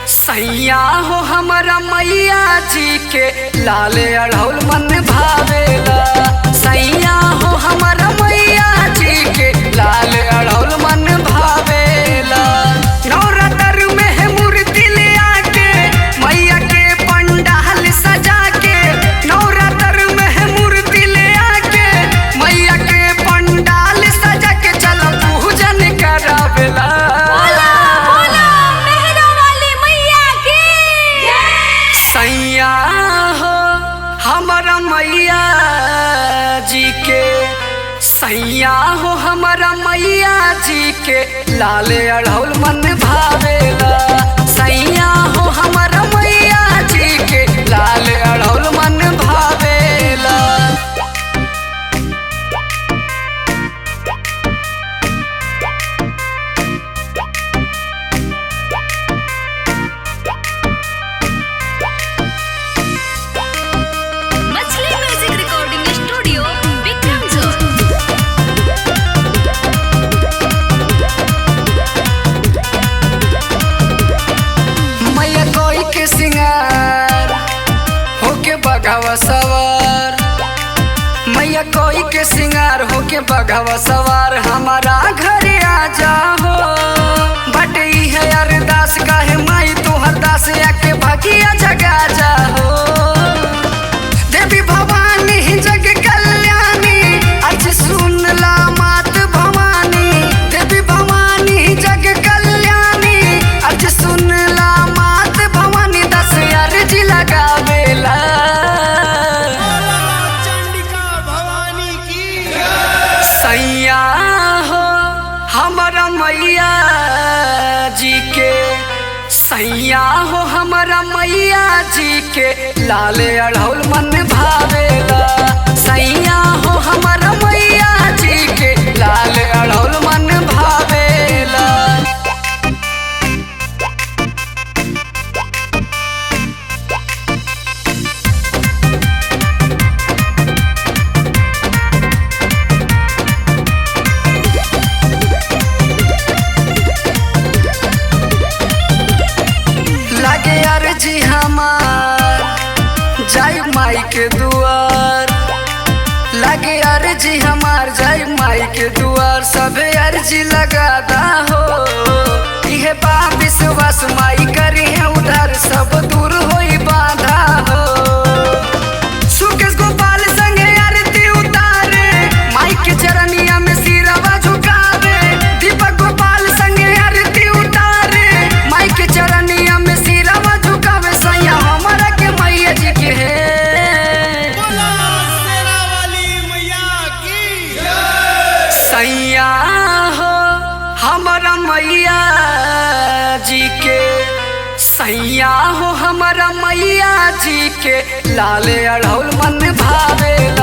सैया हो हमारा मैया जी के लाले अढ़ौल मन भावेला। सैया हो हमारा मैया जी के लाले अढ़ौल मन भावेला। नवरात्र में है मूर्ति ले आके मैया के पंडाल सजा के। नवरात्र में है मूर्ति ले आके मैया के पंडाल सजा के चल पूजन करावेला। सैया हो हमारा मैया जी के सैया हो हमारा मैया जी के लाले अढ़ौल मन भावेला। सैया हो हमारा मैया जी के लाले अढ़ौल मन भावेला। बघवा सवार मैया कोई के सिंगार होके बघवा सवार हमारा घरे आ जाओ। बट है अरदास काहे माई तोहर दास आके भगिया जगा जाओ। देवी भवानी जग कल्याणी अर्ज सुन ला मात भवानी। देवी भवानी जग कल्याणी अर्ज सुन ला मात भवानी। दस अर्ज लगावेला। सैया हो हमारा मैया जी के सैया हो हमारा मैया जी के लाले अढ़ौल मन भावेला। सैया हो हमारा मैया जी के लाले अढ़ौल मन भावेला। अर्जी हमार जाई माई के दुआर लगे। अर्जी हमार जाई माई के दुआर सबे अर्जी लगादा हो। यह बा विश्वास माई करी है उधर सब दूर होई बाधा हो। सुकेश गोपाल संगे आरती उतारे माई के चरनिया में सिरवा झुकावे। दीपक गोपाल संगे आरती उतारे माई के चरनिया में सिरवा झुकावे। सैया हमारा के मैया जी के है। सैया हो हमारा मैया जी के सैया हो हमारा मैया जी के लाले अढ़ौल मन भावेला।